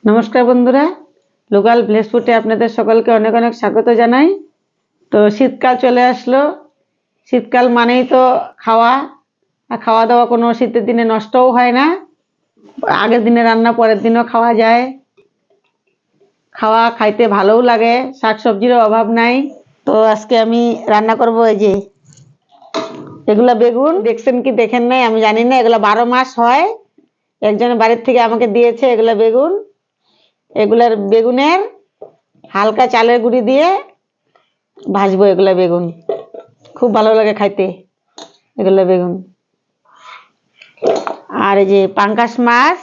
নমস্কার বন্ধুরা, local village ফুডে আপনাদের সকলকে অনেক অনেক স্বাগত জানাই। তো শীতকাল চলে আসলো। শীতকাল মানেই তো খাওয়া, আর খাওয়া দাওয়া কোনো শীতের দিনে নষ্টও হয় না। আগের দিনে রান্না পরের দিনও খাওয়া যায়। খাইতে ভালোও লাগে, শাকসবজিরও অভাব নাই। তো আজকে আমি রান্না করব এই যে এগুলা বেগুন। দেখছেন কি দেখেন নাই আমি জানি না, এগুলা 12 মাস হয়। একজনের বাড়ির থেকে আমাকে দিয়েছে এগুলা বেগুন। এগুলার বেগুনের হালকা চালের গুঁড়ি দিয়ে ভাজবো। এগুলা বেগুন খুব ভালো লাগে খাইতে, এগুলা বেগুন। আর এই যে পাঙ্গাস মাছ,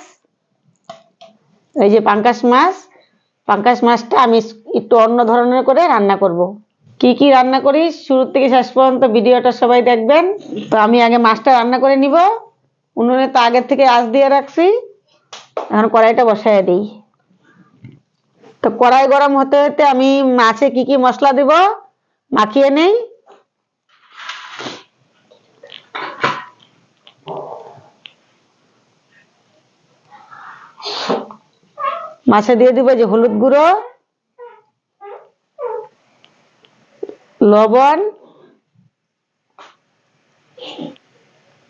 এই যে পাঙ্গাস মাছটা আমি একটু অন্য ধরনের করে রান্না করব। কি কি রান্না করি শুরু থেকে শেষ পর্যন্ত ভিডিওটা সবাই দেখবেন। তো আমি আগে মাছটা রান্না করে নিব। উনুনে তো আগের থেকে আঁচ দিয়ে রাখছি, এখন কড়াইটা বসাই দিই। তো কড়াই গরম হতে হতে আমি মাছে কি কি মশলা দিব মাখিয়ে নেই। মাছে দিয়ে দিব যে হলুদ গুঁড়ো, লবণ,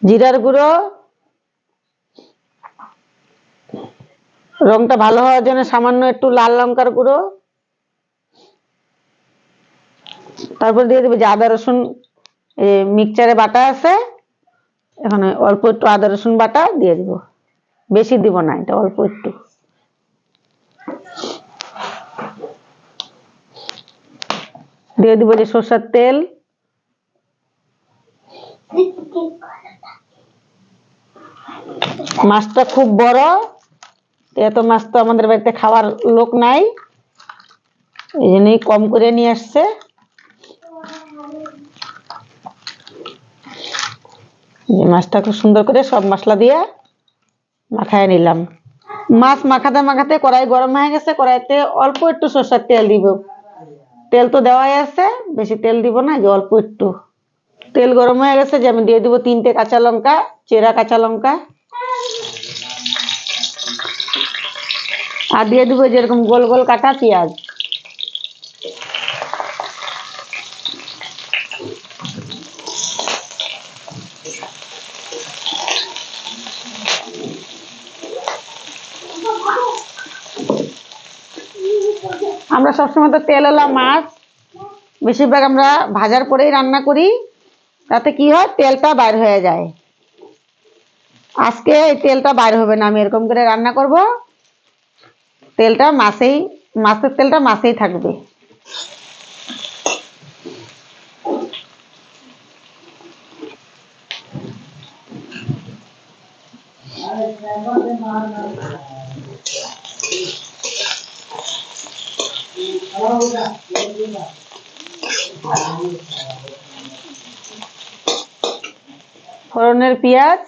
জিরার গুঁড়ো, রংটা ভালো হওয়ার জন্য সামান্য একটু লাল লঙ্কার গুঁড়ো। তারপর দিয়ে দেবো যে আদা রসুন মিক্সচারে বাটা আছে, এখানে অল্প একটু আদা রসুন বাটা দিয়ে দিব। বেশি দিব না, এটা অল্প একটু। দিয়ে দিব যে সরষের তেল, মাছটা খুব বড়, এত মাছ তো আমাদের বাড়িতে খাওয়ার লোক নাই, এই জন্যই কম করে নিয়ে আসছে। মাছটা খুব সুন্দর করে সব মশলা দিয়ে মাখায় নিলাম। মাছ মাখাতে মাখাতে কড়াই গরম হয়ে গেছে, কড়াইতে অল্প একটু সরষের তেল দিব। তেল তো দেওয়াই আছে, বেশি তেল দিব না, যে অল্প একটু। তেল গরম হয়ে গেছে, যে আমি দিয়ে দিব 3টে কাঁচা লঙ্কা, চেরা কাঁচা লঙ্কা। আর দিয়ে দিব যেরকম গোল গোল কাটা পেঁয়াজ। আমরা সবসময় তো তেলওয়ালা মাছ বেশিরভাগ আমরা ভাজার পরেই রান্না করি, তাতে কি হয় তেলটা বাইর হয়ে যায়। আজকে এই তেলটা বাইর হবে না, আমি এরকম করে রান্না করব। তেলটা মাছের তেলটা মাছেই থাকবে। ফোড়নের পেঁয়াজ,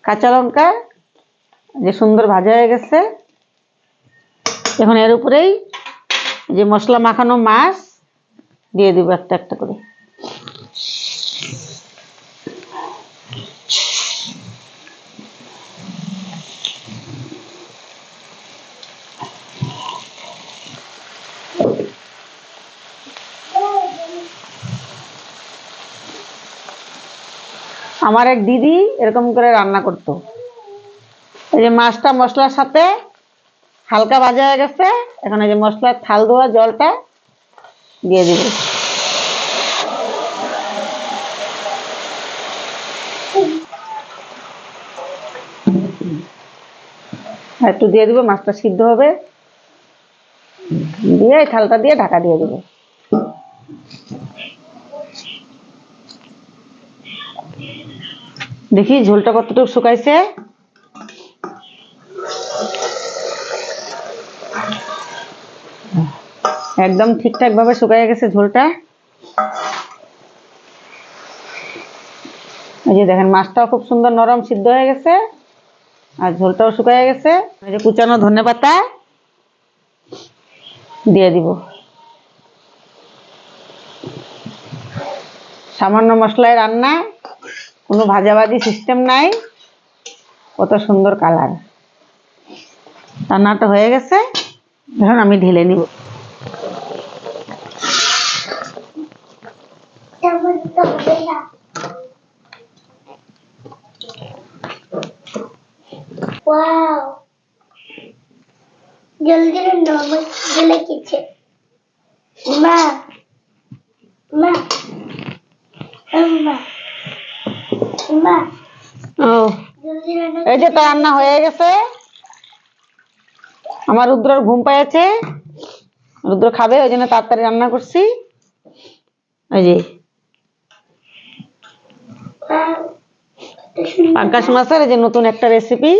কাঁচা লঙ্কা যে সুন্দর ভাজা হয়ে গেছে, এখন এর উপরেই যে মশলা মাখানো মাছ দিয়ে দিব একটা একটা করে। আমার এক দিদি এরকম করে রান্না করতো। এই যে মাছটা মশলার সাথে হালকা ভাজা হয়ে গেছে, এখন এই যে মশলার থাল ধোয়া জলটা দিয়ে দিব। একটু দিয়ে দিব, মাছটা সিদ্ধ হবে, দিয়ে এই থালটা দিয়ে ঢাকা দিয়ে দিব। দেখি ঝোলটা কতটুকু শুকাইছে। একদম ঠিকঠাক ভাবে শুকায় গেছে ঝোলটা। এই যে দেখেন মাছটাও খুব সুন্দর নরম সিদ্ধ হয়ে গেছে, আর ঝোলটাও শুকায় গেছে। এই যে কুচানো ধনেপাতা দিয়ে দিব। সামান্য মশলায় রান্না, কোনো ভাজাভাজি সিস্টেম নাই, কত সুন্দর কালার। রান্নাটা হয়ে গেছে, এখন আমি ঢেলে নিব। जल्दी नॉर्मल जले कीजिए माँ माँ माँ माँ ও এই যে তো রান্না হয়ে গেছে। আমার রুদ্রর ঘুম পেয়েছে, রুদ্র খাবে, ওই জন্য তাড়াতাড়ি রান্না করছি। এই যে পাঙ্গাস মাছের এই যে নতুন একটা রেসিপি।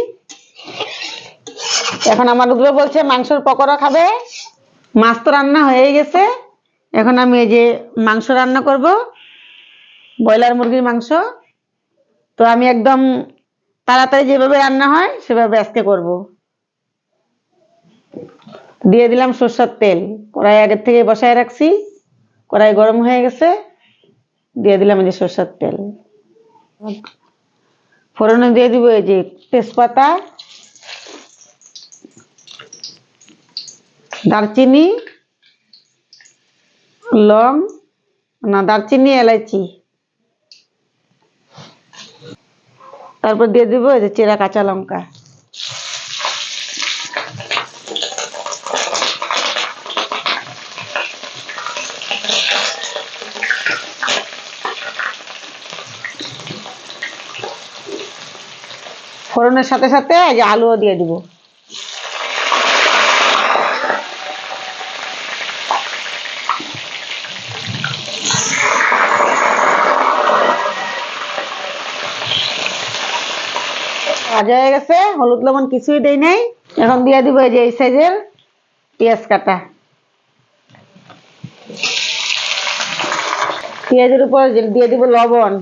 এখন আমার রুদ্র বলছে মাংসের পকোড়া খাবে। মাছ তো রান্না হয়ে গেছে, এখন আমি এই যে মাংস রান্না করব, ব্রয়লার মুরগির মাংস। তো আমি একদম তাড়াতাড়ি যেভাবে রান্না হয় সেভাবে আজকে করব। দিয়ে দিলাম সরষের তেল, কড়াই আগের থেকে বসায় রাখছি, কড়াই গরম হয়ে গেছে, দিয়ে দিলাম এই যে সরষের তেল। ফোড়নে দিয়ে দিব এই যে তেজপাতা, দারচিনি, লং না দারচিনি, এলাচি, তারপর দিয়ে দিব এই যে চেরা কাঁচা লঙ্কা। ফোড়নের সাথে সাথে এই যে আলুও দিয়ে দিব। ভাজা হয়ে গেছে, হলুদ লবণ কিছুই দেই নাই। এখন দিয়ে দিব এই যে এই সাইজের পেঁয়াজ কাটা। পেঁয়াজের উপর দিয়ে দিব লবণ,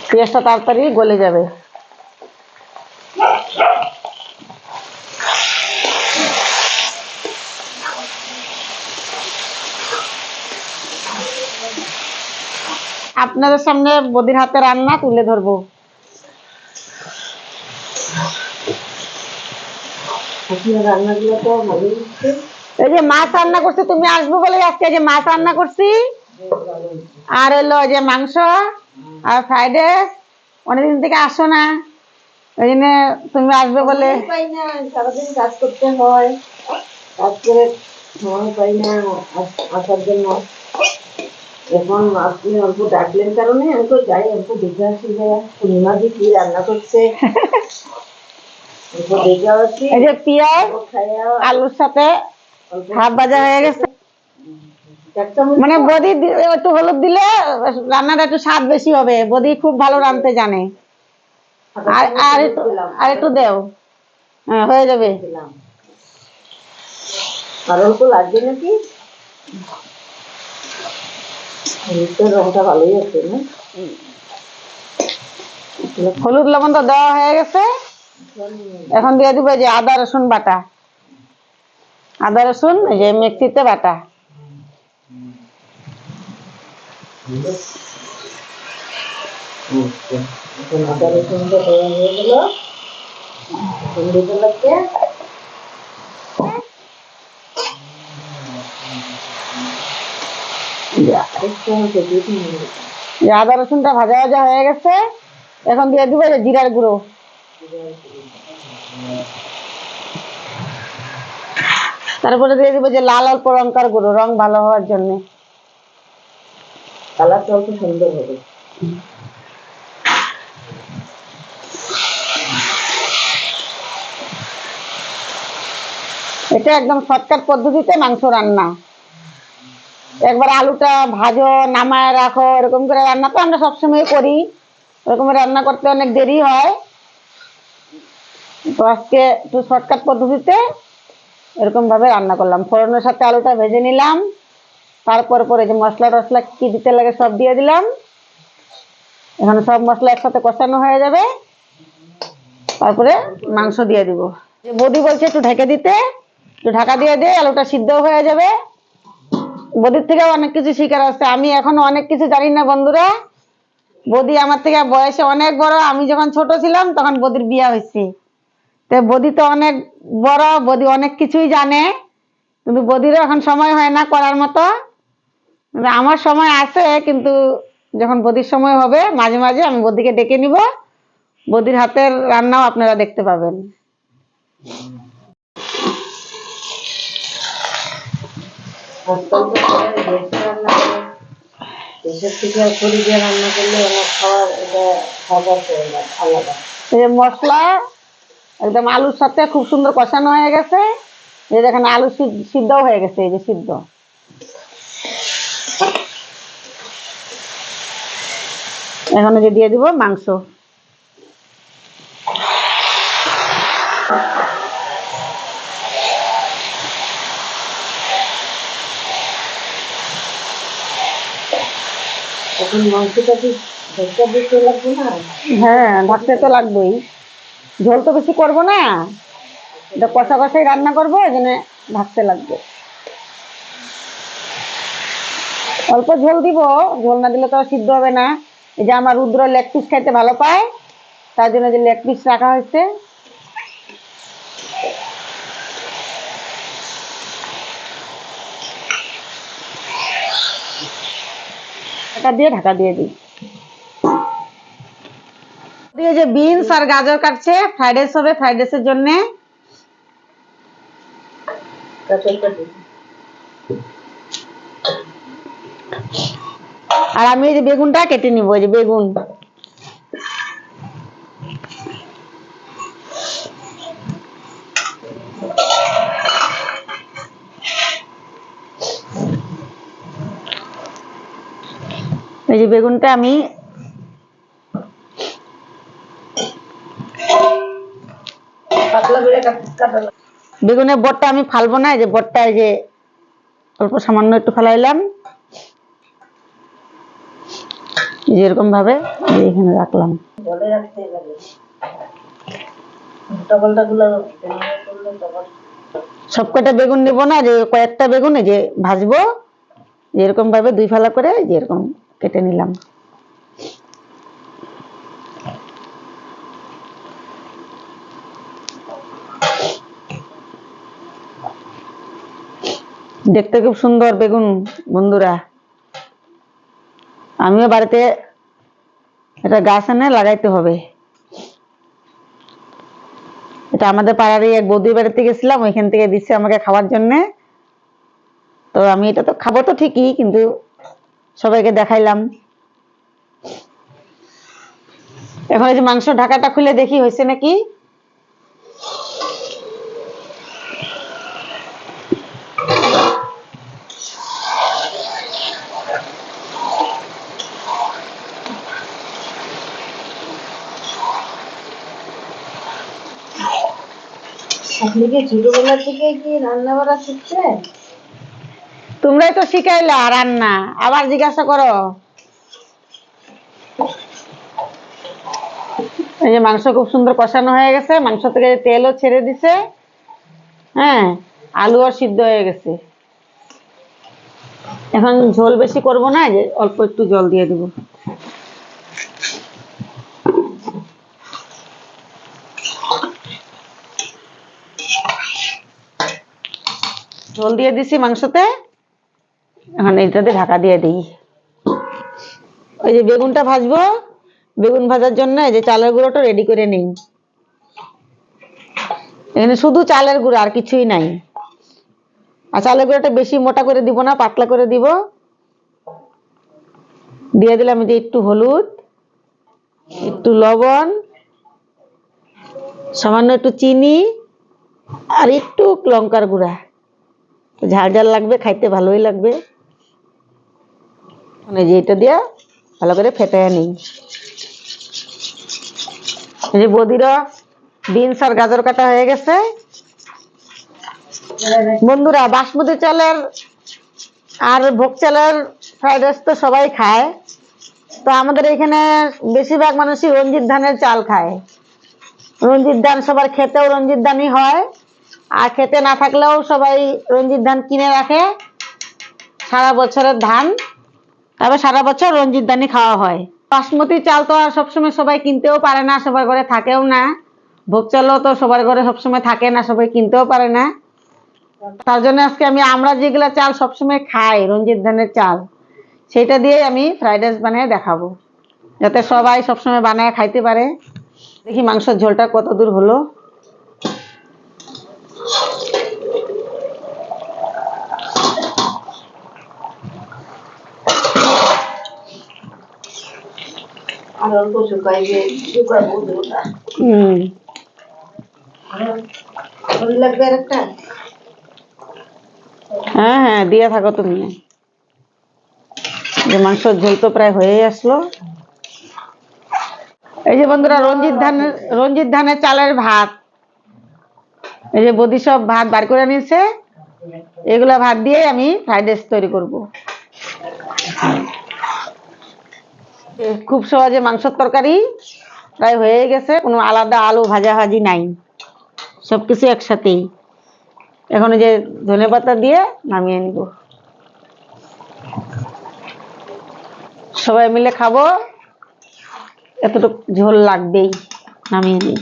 পেঁয়াজটা তাড়াতাড়ি গলে যাবে। আপনাদের সামনে বদির হাতে রান্না তুলে ধরবো। রান্নাগুলো তো ভালোই হচ্ছে। এই যে মাছ রান্না করছি, তুমি আসবো বলে আজকে যে মাছ রান্না করছি, আর হলো যে মাংস আর ফ্রাইড রাইস। অনেকদিন থেকে আসো না, ওই জন্য তুমি আসবে বলে। পাই না, সারাদিন কাজ করতে হয়, কাজ করে সময় পাই না আসার জন্য। এখন আপনি অল্প ডাকলেন কারণে আমি তো যাই, অল্প দেখে আসি পূর্ণিমা দি কি রান্না করছে। এই যে পেঁয়াজ আলুর সাথে হাফ ভাজা হয়ে গেছে। মানে বদি একটু হলুদ দিলে রান্নাটা একটু স্বাদ বেশি হবে, বদি খুব ভালো রাঁধতে জানে। আর একটু দেও, হ্যাঁ হয়ে যাবে। আর অল্প লাগবে নাকি? রংটা ভালোই আছে না? হলুদ লবণ তো দেওয়া হয়ে গেছে, এখন দিয়ে দিব যে আদা রসুন বাটা। আদা রসুন এই যে মিক্সিতে বাটা। আদা রসুনটা দেওয়া হয়ে গেল, আদা রসুনটা ভাজা ভাজা হয়ে গেছে, এখন দিয়ে দিব জিরার গুঁড়ো। তারপরে দিয়ে দিব যে লাল অল্প লঙ্কার গুঁড়ো, রং ভালো হওয়ার জন্য, কালারটা অল্প সুন্দর হবে। এটা একদম শর্টকাট পদ্ধতিতে মাংস রান্না। একবার আলুটা ভাজো, নামায় রাখো, এরকম করে রান্না তো আমরা সবসময় করি, এরকম রান্না করতে অনেক দেরি হয়। তো আজকে একটু শর্টকাট পদ্ধতিতে এরকম ভাবে রান্না করলাম। ফোড়নের সাথে আলুটা ভেজে নিলাম, তারপর পরে যে মশলা টসলা কি দিতে লাগে সব দিয়ে দিলাম। এখানে সব মশলা একসাথে কষানো হয়ে যাবে, তারপরে মাংস দিয়ে দিব। বৌদি বলছে একটু ঢেকে দিতে, একটু ঢাকা দিয়ে দিয়ে আলুটা সিদ্ধ হয়ে যাবে। বৌদির থেকে অনেক কিছু শিখার আছে, আমি এখনো অনেক কিছু জানি না বন্ধুরা। বৌদি আমার থেকে বয়সে অনেক বড়, আমি যখন ছোট ছিলাম তখন বৌদির বিয়ে হয়েছে। তো বৌদি তো অনেক বড়, বৌদি অনেক কিছুই জানে, কিন্তু বৌদিরও এখন সময় হয় না করার মতো। কিন্তু আমার সময় আছে, কিন্তু যখন বৌদির সময় হবে মাঝে মাঝে আমি বৌদিকে ডেকে নিব, বৌদির হাতের রান্নাও আপনারা দেখতে পাবেন। আজকাল তো সবাই গ্যাসে রান্না করে, গ্যাসের থেকে আর খড়ি দিয়ে রান্না করলে অনেক খাওয়ার এটা খাবার আলাদা। এই যে মশলা একদম আলুর সাথে খুব সুন্দর কষানো হয়ে গেছে, এই যে দেখেন আলু সিদ্ধও হয়ে গেছে, এই যে সিদ্ধ। এখন এই যে দিয়ে দিব মাংস। এখন মাংসটা কি ঢেকা দিতে লাগবে না? হ্যাঁ, ঢাকতে তো লাগবেই, ঝোল তো বেশি করবো না, এটা কষা কষাই রান্না করবো, এই জন্য ঢাকতে লাগবে। অল্প ঝোল দিব, ঝোল না দিলে তো সিদ্ধ হবে না। এই যে আমার রুদ্র লেগ পিস খাইতে ভালো পায়, তার জন্য যে লেগ পিস রাখা হয়েছে। ঢাকা দিয়ে দিই। দিয়ে যে বিনস আর গাজর কাটছে, ফ্রাইড রাইস হবে, ফ্রাইড রাইসের জন্য। আর আমি এই যে বেগুনটা কেটে নিব, এই যে বেগুন। এই যে বেগুনটা আমি পাতলা করে কাটা। বেগুনের বড়টা আমি ফালবো না, এই যে বড়টা এই যে অল্প সামান্য একটু ফালাইলাম, এই যে এরকম ভাবে এখানে রাখলাম। জলে রাখতে লাগে, উল্টা পাল্টা গুলো করলে তখন সব কটা বেগুন নেব না, যে কয়েকটা বেগুন এই যে ভাজবো, এরকম ভাবে দুই ফালা করে যে এরকম কেটে নিলাম। দেখতে খুব সুন্দর বেগুন বন্ধুরা, আমিও বাড়িতে এটা গাছ এনে লাগাইতে হবে। এটা আমাদের পাড়ারই এক বৌদির বাড়িতে গেছিলাম, ওইখান থেকে দিচ্ছে আমাকে খাওয়ার জন্য। তো আমি এটা তো খাবো তো ঠিকই, কিন্তু সবাইকে দেখাইলাম। এখন এই যে মাংস ঢাকাটা খুলে দেখি হয়েছে নাকি। আপনি কি ছোটবেলা থেকে কি রান্না বান্না শিখছেন? তোমরাই তো শিখাইলা রান্না, আবার জিজ্ঞাসা করো। এই যে মাংস খুব সুন্দর কষানো হয়ে গেছে, মাংস থেকে তেলও ছেড়ে দিছে। হ্যাঁ, আলুও সিদ্ধ হয়ে গেছে। এখন ঝোল বেশি করব না, যে অল্প একটু জল দিয়ে দিব। ঝোল দিয়ে দিছি মাংসতে, এখন এইটাতে ঢাকা দিয়ে দিই। ওই যে বেগুনটা ভাজবো, বেগুন ভাজার জন্য এই যে চালের গুঁড়োটা রেডি করে নিই। এখানে শুধু চালের গুঁড়ো, আর কিছুই নাই। আর চালের গুঁড়োটা বেশি মোটা করে দিব না, পাতলা করে দিব। দিয়ে দিলাম যে একটু হলুদ, একটু লবণ, সামান্য একটু চিনি, আর একটু লঙ্কার গুঁড়া। ঝাল ঝাল লাগবে, খাইতে ভালোই লাগবে। মানে যে এটা দিয়ে ভালো করে ফেটাইয়া নিই। এই যে বৌদিরা বিনস আর গাজর কাটা হয়ে গেছে। বন্ধুরা, বাসমতি চালের আর ভোগ চালের ফ্রাইড রাইস তো সবাই খায়, তো আমাদের এখানে বেশিরভাগ মানুষই রঞ্জিত ধানের চাল খায়। রঞ্জিত ধান সবার খেতেও রঞ্জিত ধানই হয়, আর খেতে না থাকলেও সবাই রঞ্জিত ধান কিনে রাখে সারা বছরের ধান, তবে সারা বছর রঞ্জিত ধানই খাওয়া হয়। বাসমতি চাল তো আর সবসময় সবাই কিনতেও পারে না, সবার ঘরে থাকেও না। ভোগ চালও তো সবার ঘরে সবসময় থাকে না, সবাই কিনতেও পারে না। তার জন্য আজকে আমরা যেগুলা চাল সবসময় খাই, রঞ্জিত ধানের চাল, সেটা দিয়ে আমি ফ্রাইড রাইস বানিয়ে দেখাবো, যাতে সবাই সবসময় বানায় খাইতে পারে। দেখি মাংসের ঝোলটা কত দূর হলো। আর অল্প শুকাইবে, শুকাবো ঝোলটা। আর লাগবে আর একটা। হ্যাঁ হ্যাঁ, দিয়ে থাকো তুমি। যে মাংসের ঝোল তো প্রায় হয়ে আসলো। এই যে বন্ধুরা, রঞ্জিত ধানের চালের ভাত, এই যে বৌদি সব ভাত বার করে নিয়েছে, এগুলা ভাত দিয়ে আমি ফ্রাইড রাইস তৈরি করব। খুব সহজে মাংসের তরকারি প্রায় হয়ে গেছে, কোনো আলাদা আলু ভাজাভাজি নাই, সবকিছু একসাথেই। এখন এই যে ধনেপাতা দিয়ে নামিয়ে নিব, সবাই মিলে খাবো, এতটুকু ঝোল লাগবেই। নামিয়ে নিই।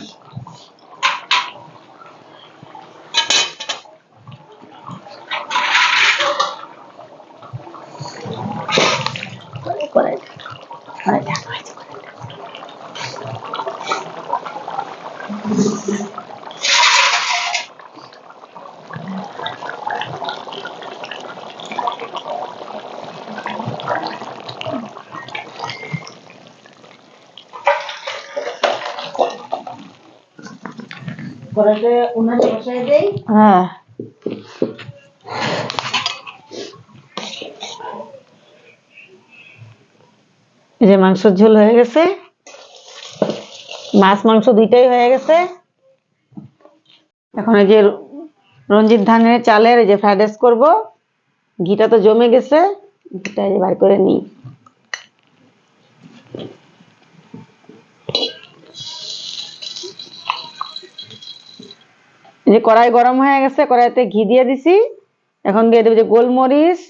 কড়াইতে উনানে বসাই দেই। হ্যাঁ, এই যে মাংসের ঝোল হয়ে গেছে, মাছ মাংস দুইটাই হয়ে গেছে। এখন এই যে রঞ্জিত ধানের চালের এই যে ফ্রাইড রাইস করবো, ঘিটা তো জমে গেছে, ঘিটা এই যে বার করে নিই। এই যে কড়াই গরম হয়ে গেছে, কড়াইতে ঘি দিয়ে দিছি। এখন দিয়ে দেবো যে গোলমরিচ,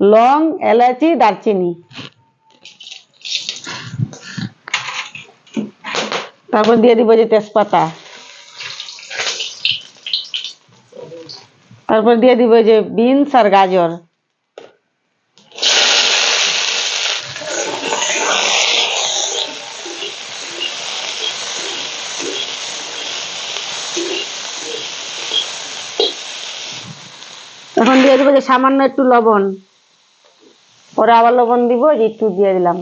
লং, এলাচি, দারচিনি, তারপর দিয়ে দিব যে তেজপাতা, তারপর দিয়ে দিব যে বিনস আর গাজর, এখন দিয়ে দিব যে সামান্য একটু লবণ, পরে আবার লবণ দিব, যে একটু দিয়ে দিলাম।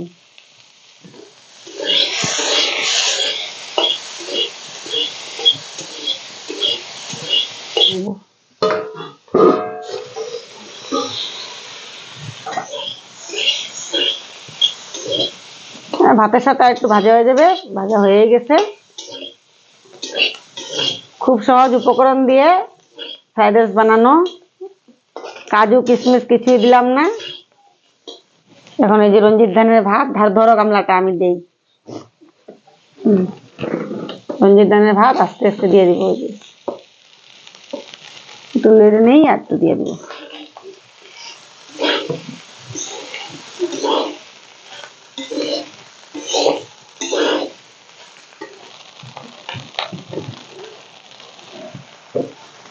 ভাতের সাথে একটু ভাজা হয়ে যাবে, ভাজা হয়ে গেছে। খুব সহজ উপকরণ দিয়ে ফ্রাইড রাইস বানানো, কাজু কিশমিশ কিছুই দিলাম না। এখন এই যে রঞ্জিত ধানের ভাত, ধরো গামলাটা আমি দেই। রঞ্জিত ধানের ভাত আস্তে আস্তে দিয়ে দিব, একটু নেড়ে নেই আর একটু দিয়ে দিব।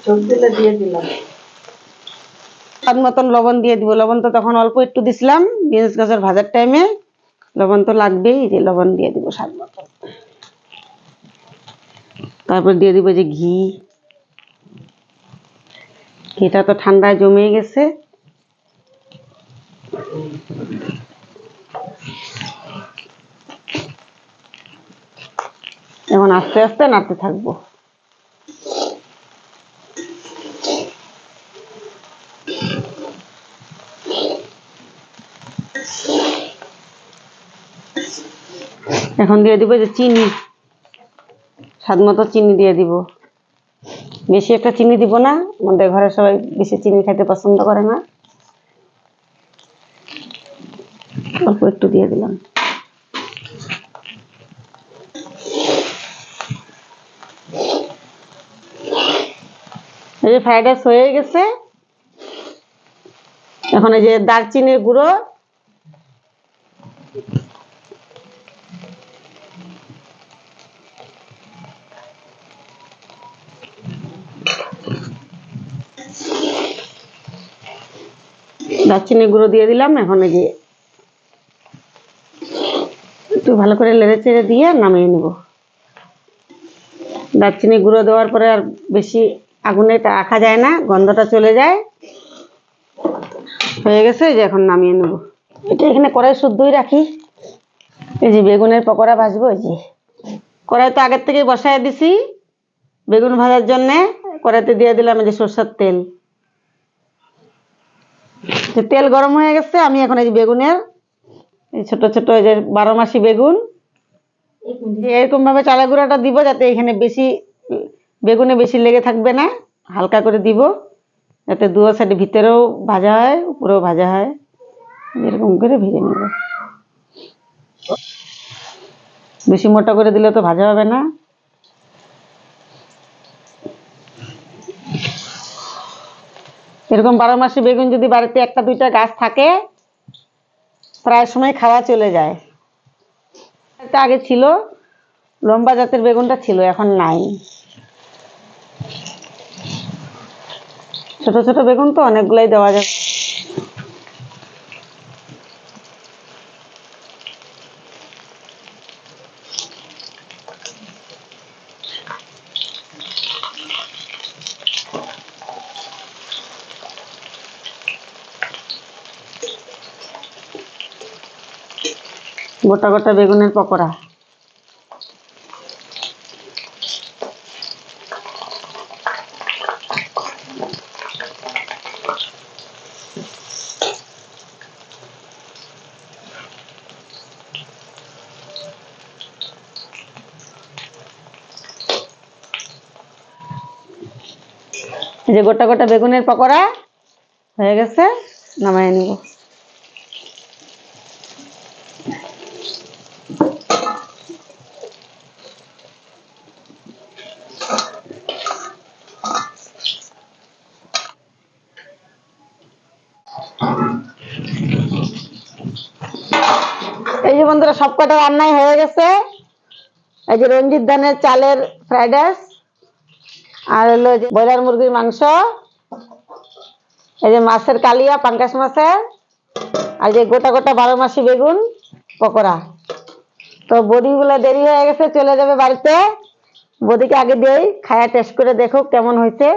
সবজিটা দিয়ে দিলাম। স্বাদ মতন লবণ দিয়ে দিব। লবণ তো তখন অল্প একটু দিছিলাম, বিনস গাজর ভাজার টাইমে লবণ তো লাগবেই, যে লবণ দিয়ে দিব স্বাদ মতন। তারপর দিয়ে দিব যে ঘি, ঘিটা তো ঠান্ডায় জমে গেছে। এখন আস্তে আস্তে নাড়তে থাকবো। এখন দিয়ে দিব যে চিনি, স্বাদ মতো চিনি দিয়ে দিব। বেশি একটা চিনি দিব না, আমাদের ঘরে সবাই বেশি চিনি খেতে পছন্দ করে না, অল্প একটু দিয়ে দিলাম। এই যে ফ্রাইড রাইস হয়ে গেছে। এখন এই যে দারচিনির গুঁড়ো, দারচিনি গুঁড়ো দিয়ে দিলাম। এখন এই যে একটু ভালো করে নেড়ে চেড়ে দিয়ে নামিয়ে নেব। দারচিনি গুঁড়ো দেওয়ার পরে আর বেশি আগুনে রাখা যায় না, গন্ধটা চলে যায়। হয়ে গেছে, এই যে এখন নামিয়ে নেব। এটা এখানে কড়াই শুদ্ধই রাখি। এই যে বেগুনের পকোড়া ভাজবো। এই যে কড়াই তো আগের থেকে বসায় দিছি বেগুন ভাজার জন্য। কড়াইতে দিয়ে দিলাম এই যে সরষের তেল। তেল গরম হয়ে গেছে, আমি এখন এই যে বেগুনের এই ছোট ছোট এই যে 12 মাসি বেগুন এরকম ভাবে চালের গুঁড়াটা দিব, যাতে এখানে বেশি বেগুনে বেশি লেগে থাকবে না। হালকা করে দিব, যাতে দু সাইডে ভিতরেও ভাজা হয় উপরেও ভাজা হয়। এরকম করে ভেজে নেব। বেশি মোটা করে দিলে তো ভাজা হবে না। এরকম 12 মাসি বেগুন যদি বাড়িতে একটা দুইটা গাছ থাকে, প্রায় সময় খাওয়া চলে যায়। এটা আগে ছিল, লম্বা জাতের বেগুনটা ছিল, এখন নাই। ছোট ছোট বেগুন তো অনেকগুলাই দেওয়া যায়। গোটা গোটা বেগুনের পকোড়া। এই যে গোটা গোটা বেগুনের পকোড়া হয়ে গেছে, নামায় নিব। এই যে বন্ধুরা, সব কটা রান্নাই হয়ে গেছে। এই যে রঞ্জিত ধানের চালের ফ্রাইড রাইস, আর হলো যে ব্রয়লার মুরগির মাংস, এই যে মাছের কালিয়া পাঙ্গাস মাছের, আর যে গোটা গোটা 12 মাসি বেগুন পকোড়া। তো বদিগুলো দেরি হয়ে গেছে, চলে যাবে বাড়িতে। বদিকে আগে দিয়েই খায়া টেস্ট করে দেখো কেমন হয়েছে।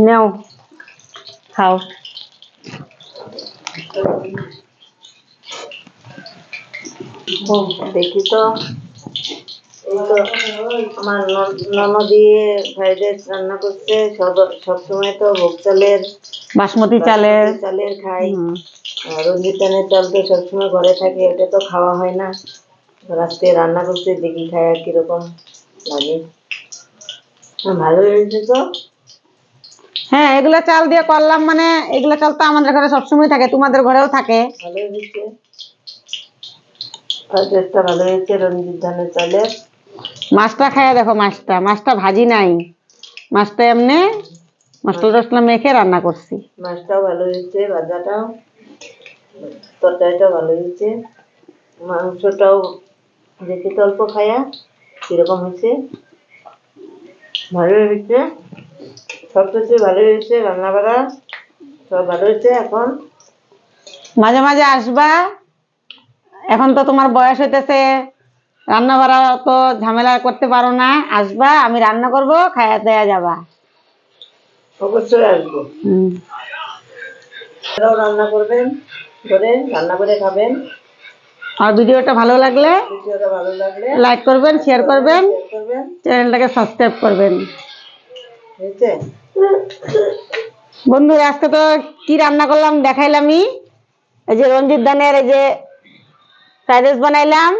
নাও খাও। দেখি তো, এই তো আমার ননদি ফ্রাইড রাইস রান্না করছে। সবসময় তো ভোগ চালের বাসমতি চালের চালের খাই। রঞ্জিত ধানের চাল তো সবসময় ঘরে থাকে, এটা তো খাওয়া হয় না। আজকে রান্না করছে, দেখি খাই আর কিরকম লাগে। ভালো হয়েছে তো। হ্যাঁ, এগুলা চাল দিয়ে করলাম মানে এগুলা চাল তো আমাদের ঘরে সবসময় থাকে, তোমাদের ঘরেও থাকে। ভালো হয়েছে, ফ্রাইড রাইসটা ভালো হয়েছে রঞ্জিত ধানের চালের। মাছটা খাইয়া দেখো, মাছটা ভাজি নাই, মাছটা এমনি মশলা টসলা মেখে রান্না করছি। মাছটাও ভালো হয়েছে, ভাজাটাও, তরকারিটাও ভালো হয়েছে। মাংসটাও দেখি তো অল্প খায়া কিরকম হয়েছে। ভালো হয়েছে, সব কিছু ভালো হয়েছে, রান্না বাড়া সব ভালো হয়েছে। এখন মাঝে মাঝে আসবা, এখন তো তোমার বয়স হইতেছে, রান্না বাড়া তো ঝামেলা করতে পারো না। আসবা, আমি রান্না করব, খাইয়া দেয়া যাবা। অবশ্যই আসবো। আপনারাও রান্না করবেন, রান্না করে খাবেন। আর ভিডিওটা ভালো লাগলে ভিডিওটা ভালো লাগলে লাইক করবেন, শেয়ার করবেন, শেয়ার করবেন। চ্যানেলটাকে সাবস্ক্রাইব করবেন। হয়েছে? বন্ধুরা, আজকে তো কি রান্না করলাম দেখাইলামই। এই যে রঞ্জিত ধানের এই যে ফ্রাইড রাইস বানাইলাম,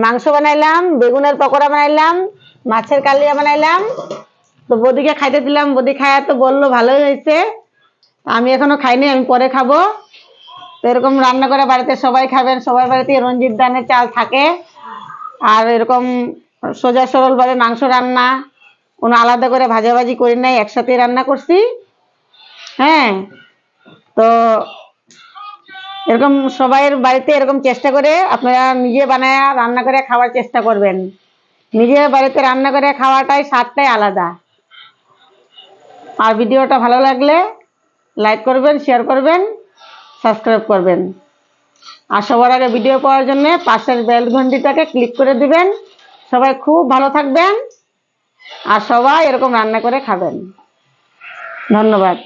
মাংস বানাইলাম, বেগুনের পকোড়া বানাইলাম, মাছের কালিয়া বানাইলাম, তো বৌদিকে খাইতে দিলাম, বৌদি খায় তো বললো ভালোই হয়েছে। আমি এখনো খাইনি, আমি পরে খাবো। তো এরকম রান্না করে বাড়িতে সবাই খাবেন। সবার বাড়িতে রঞ্জিত ধানের চাল থাকে। আর এরকম সোজা সরল ভাবে মাংস রান্না, কোনো আলাদা করে ভাজাভাজি করি নাই, একসাথে রান্না করছি। হ্যাঁ, তো এরকম সবাইয়ের বাড়িতে এরকম চেষ্টা করে আপনারা নিজে বানায় রান্না করে খাওয়ার চেষ্টা করবেন। নিজে বাড়িতে রান্না করে খাওয়াটাই স্বাদটাই আলাদা। আর ভিডিওটা ভালো লাগলে লাইক করবেন, শেয়ার করবেন, সাবস্ক্রাইব করবেন। আর সবার আগে ভিডিও পাওয়ার জন্য পাশের বেল ঘন্টিটাকে ক্লিক করে দিবেন। সবাই খুব ভালো থাকবেন আর সবাই এরকম রান্না করে খাবেন। ধন্যবাদ।